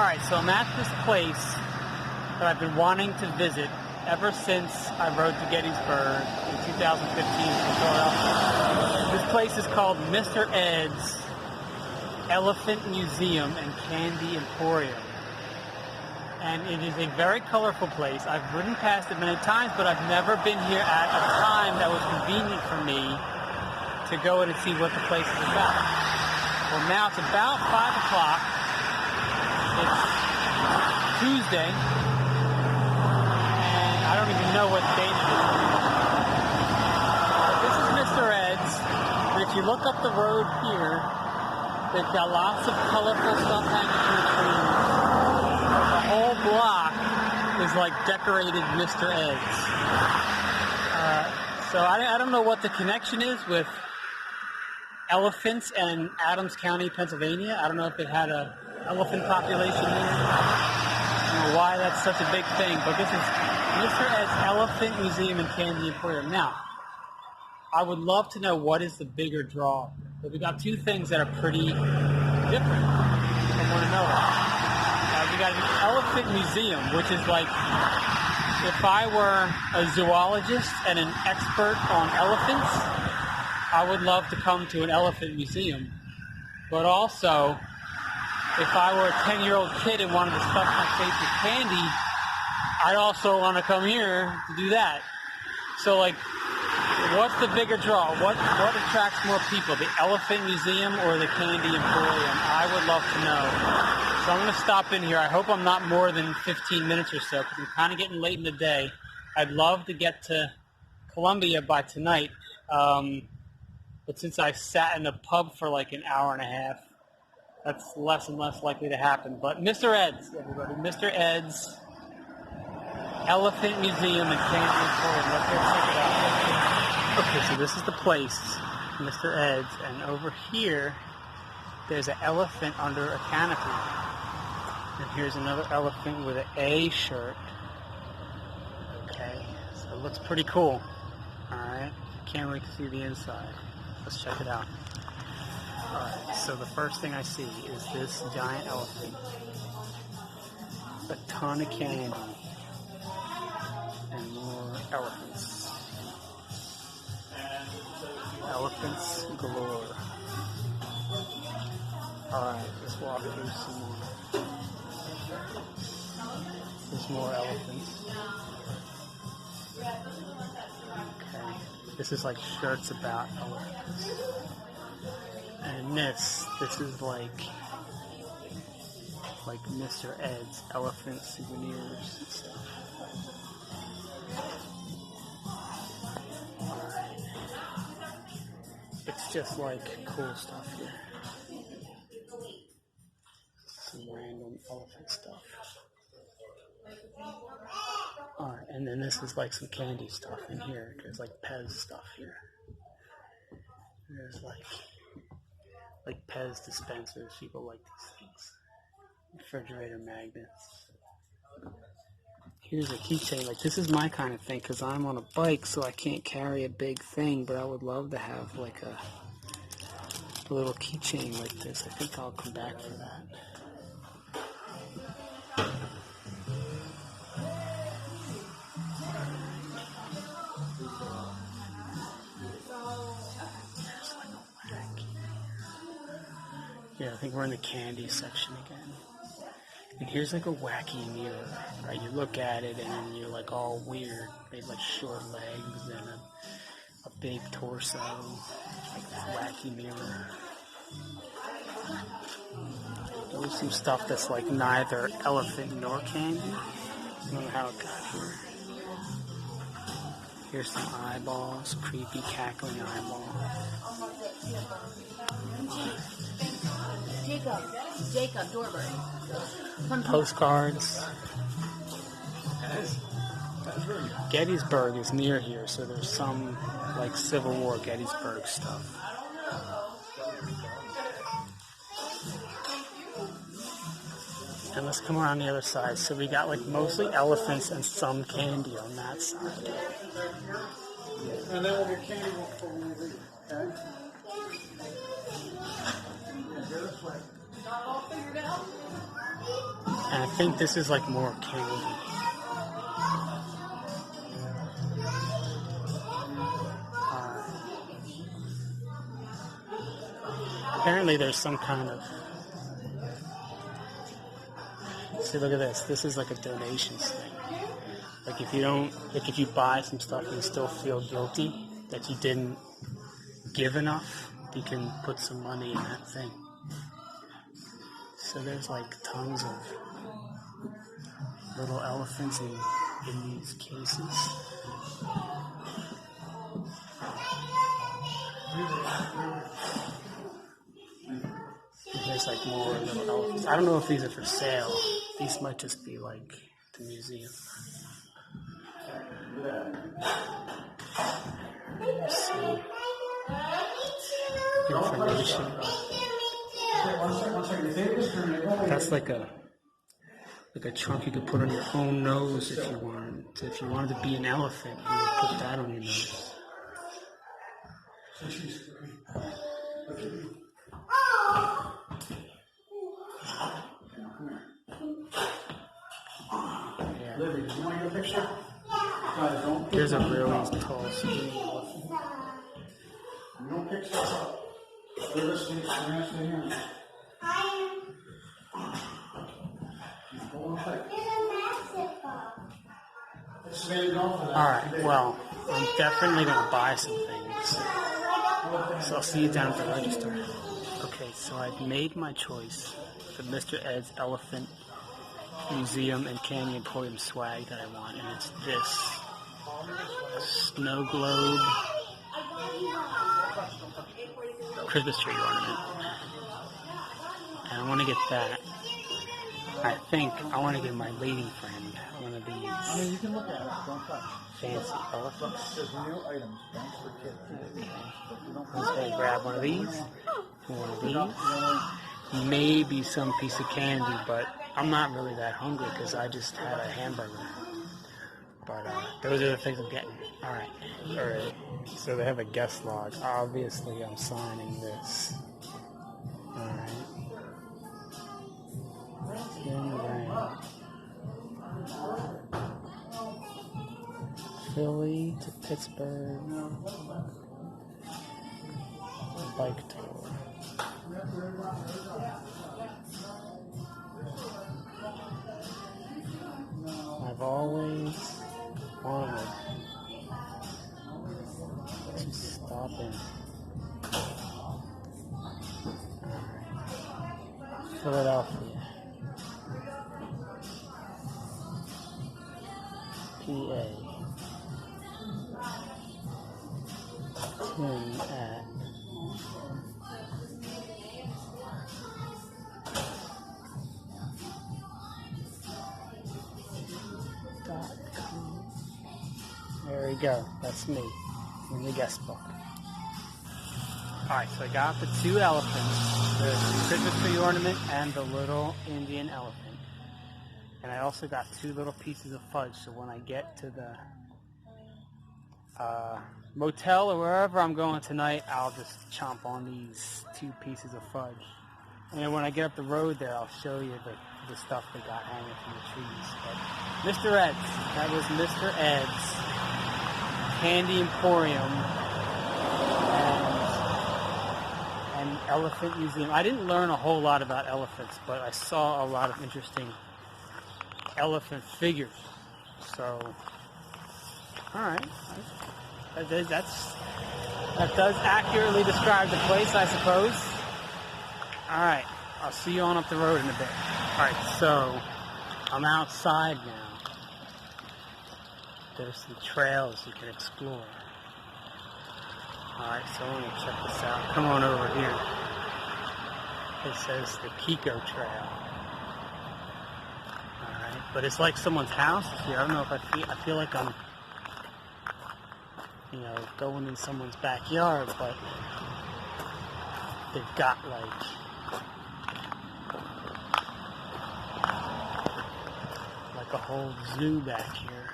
Alright, so I'm at this place that I've been wanting to visit ever since I rode to Gettysburg in 2015 from Philadelphia. This place is called Mr. Ed's Elephant Museum and Candy Emporium. And it is a very colorful place. I've ridden past it many times, but I've never been here at a time that was convenient for me to go in and see what the place is about. Well, now it's about 5 o'clock. It's Tuesday, and I don't even know what date it is. This is Mr. Ed's, but if you look up the road here, they've got lots of colorful stuff hanging from the trees. The whole block is like decorated Mr. Ed's. So I don't know what the connection is with elephants and Adams County, Pennsylvania. I don't know if it had a elephant population here. I don't know why that's such a big thing, but this is Mr. Ed's Elephant Museum and Candy Emporium. Now, I would love to know what is the bigger draw. But we got two things that are pretty different from one another. We got an elephant museum, which is like if I were a zoologist and an expert on elephants, I would love to come to an elephant museum. But also, if I were a 10-year-old kid and wanted to stuff my face with candy, I'd also want to come here to do that. So, like, what's the bigger draw? What attracts more people, the Elephant Museum or the Candy Emporium? I would love to know. So I'm going to stop in here. I hope I'm not more than 15 minutes or so, because I'm kind of getting late in the day. I'd love to get to Columbia by tonight, but since I sat in a pub for like an hour and a half, that's less and less likely to happen. But Mr. Ed's, everybody, Mr. Ed's Elephant Museum and Candy Emporium. Let's go check it out. Okay, so this is the place, Mr. Ed's, and over here, there's an elephant under a canopy. And here's another elephant with an A shirt. Okay, so it looks pretty cool. Alright, can't wait to see the inside. Let's check it out. Alright, so the first thing I see is this giant elephant. A ton of candy. And more elephants. Elephants galore. Alright, let's walk through some more. There's more elephants. Okay, this is like shirts about elephants. And this is like Mr. Ed's elephant souvenirs and stuff. Alright. It's just like cool stuff here. Some random elephant stuff. Alright, and then this is like some candy stuff in here. There's like Pez stuff here. There's like Pez dispensers. People like these things. Refrigerator magnets. Here's a keychain. Like, this is my kind of thing because I'm on a bike, so I can't carry a big thing, but I would love to have like a little keychain like this. I think I'll come back for that. Yeah, I think we're in the candy section again. And here's like a wacky mirror, right? You look at it and you're like all weird. They have like short legs and a big torso. Like this wacky mirror. There's some stuff that's like neither elephant nor candy. I don't know how it got here. Here's some eyeballs, creepy cackling eyeball. Jacob Dorberg. Postcards. Gettysburg is near here, so there's some like Civil War Gettysburg stuff. And let's come around the other side. So we got like mostly elephants and some candy on that side. And then we'll get candy before we leave, okay? Yeah, go this way. All figured out? And I think this is like more candy. Apparently there's some kind of... See, look at this. This is like a donations thing. Like if you buy some stuff and you still feel guilty that you didn't give enough, you can put some money in that thing. So there's like tons of little elephants in these cases. There's like more little elephants. I don't know if these are for sale. These might just be like the museum. Let's see. Information. That's like a trunk you could put on your own nose if you wanted. So if you wanted to be an elephant, you would put that on your nose. Yeah. There's a really tall skinny elephant. You don't pick stuff up. They're listening to him. Alright, well, I'm definitely going to buy some things. So I'll see you down at the register. Okay, so I've made my choice for Mr. Ed's Elephant Museum and Candy Emporium swag that I want, and it's this snow globe Christmas tree ornament. And I want to get that. I think I want to give my lady friend one of these You can look at it. Don't touch. fancy elephants. There's new items. Thanks for kids. I'm just going to grab one of these, maybe some piece of candy, but I'm not really that hungry because I just had a hamburger. But those are the things I'm getting. Alright. So they have a guest log. Obviously I'm signing this. Alright. Philly to Pittsburgh. Bike tour. I've always wanted to stop in. Philadelphia. PA. Tim at .com. There we go. That's me in the guest book. Alright, so I got the two elephants, the Christmas tree ornament and the little Indian elephant. And I also got two little pieces of fudge, so when I get to the motel or wherever I'm going tonight, I'll just chomp on these two pieces of fudge. And then when I get up the road there, I'll show you the stuff they got hanging from the trees. But Mr. Ed's, that was Mr. Ed's Candy Emporium and Elephant Museum. I didn't learn a whole lot about elephants, but I saw a lot of interesting elephant figures. So, alright. That does accurately describe the place, I suppose. Alright, I'll see you on up the road in a bit. Alright, so I'm outside now. There's some trails you can explore. Alright, so let me check this out. Come on over here. It says the Pico Trail. Alright, but it's like someone's house here. I don't know if I feel like I'm, going in someone's backyard, but they've got like a whole zoo back here.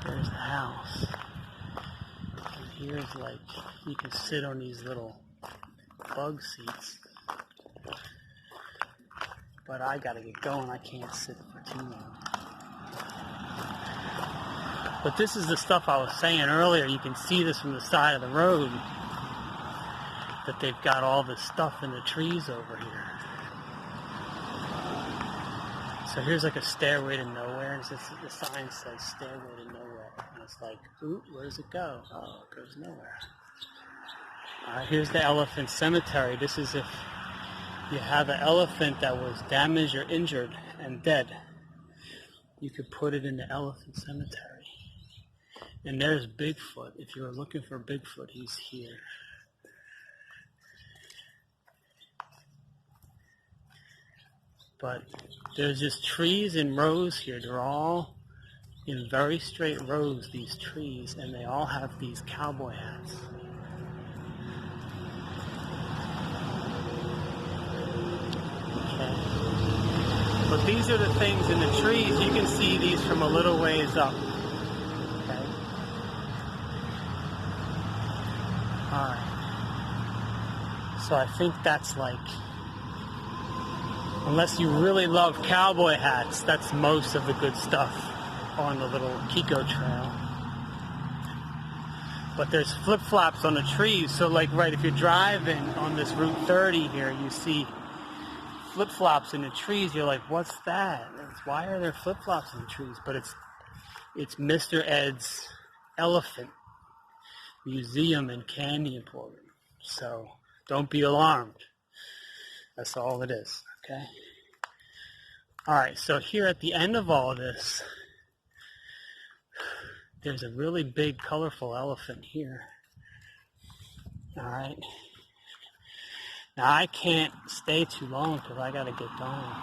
There's the house. And here's like, you can sit on these little bug seats. But I gotta get going, I can't sit for too long. But this is the stuff I was saying earlier. You can see this from the side of the road, that they've got all this stuff in the trees over here. So here's like a stairway to nowhere, and the sign says stairway to nowhere. And it's like, ooh, where does it go? Oh, it goes nowhere. Here's the elephant cemetery. This is if you have an elephant that was damaged or injured and dead, you could put it in the elephant cemetery. And there's Bigfoot. If you were looking for Bigfoot, he's here. But there's just trees in rows here. They're all in very straight rows, these trees, and they all have these cowboy hats. Okay. But these are the things in the trees. You can see these from a little ways up. Okay. Alright. So I think that's like, unless you really love cowboy hats, that's most of the good stuff on the little Kiko trail. But there's flip-flops on the trees, so like right, if you're driving on this Route 30 here, you see flip-flops in the trees, you're like, what's that? Why are there flip-flops in the trees? But it's Mr. Ed's Elephant Museum and Candy Emporium. So don't be alarmed. That's all it is, okay? Alright, so here at the end of all this, there's a really big, colorful elephant here. Alright. Now I can't stay too long because I gotta get going.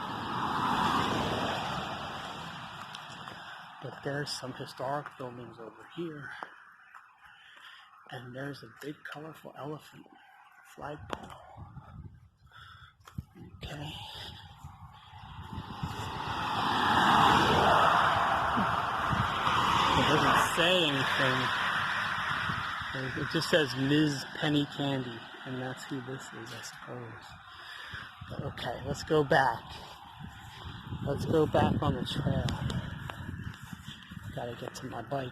But there's some historic buildings over here. And there's a big, colorful elephant flagpole. Okay. It doesn't say anything. It just says Ms. Penny Candy, and that's who this is, I suppose. But okay, let's go back. Let's go back on the trail. Gotta get to my bike.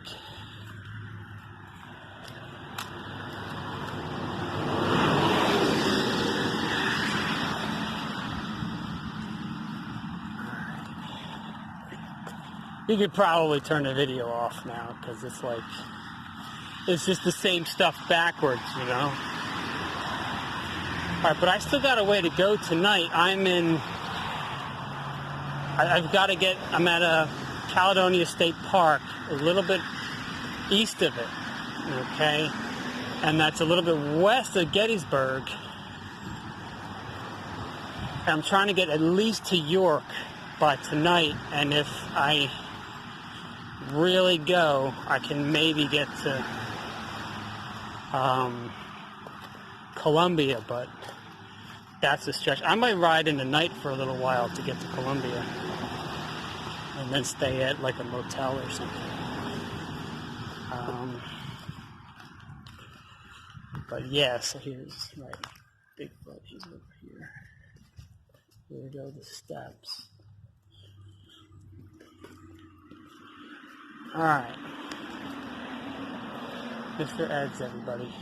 You could probably turn the video off now because it's like, it's just the same stuff backwards, you know? Alright, but I still got a way to go tonight. I'm at a Caledonia State Park, a little bit east of it, okay? And that's a little bit west of Gettysburg. And I'm trying to get at least to York by tonight, and if I really go, I can maybe get to Columbia, but that's a stretch. I might ride in the night for a little while to get to Columbia and then stay at like a motel or something. But yeah, so here's right, Bigfoot, he's over here. Here go the steps. Alright. Mr. Ed's, everybody.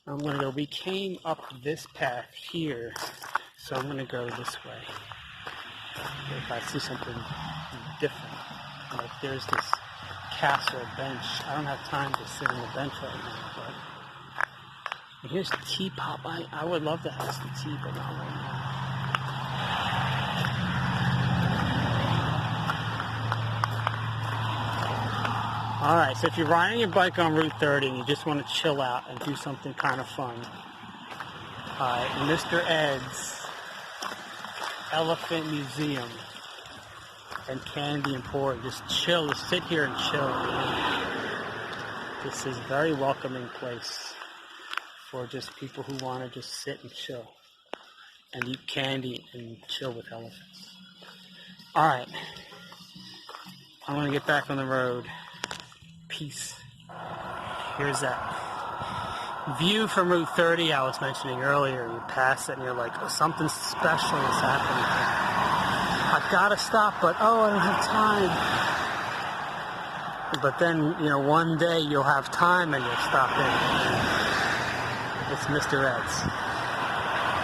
I'm going to go, we came up this path here, so I'm going to go this way. If I see something different, like there's this castle bench. I don't have time to sit on the bench right now, but and here's the teapot. I would love to have some tea, but not right now. Alright, so if you're riding your bike on Route 30 and you just want to chill out and do something kind of fun, alright, Mr. Ed's Elephant Museum and Candy Emporium. Just chill, just sit here and chill. This is a very welcoming place for just people who want to just sit and chill and eat candy and chill with elephants. Alright. I'm gonna get back on the road. Peace. Here's that view from Route 30 I was mentioning earlier. You pass it and you're like, oh, something special is happening here. I've got to stop, but oh, I don't have time. But then, you know, one day you'll have time and you'll stop in. It's Mr. Ed's.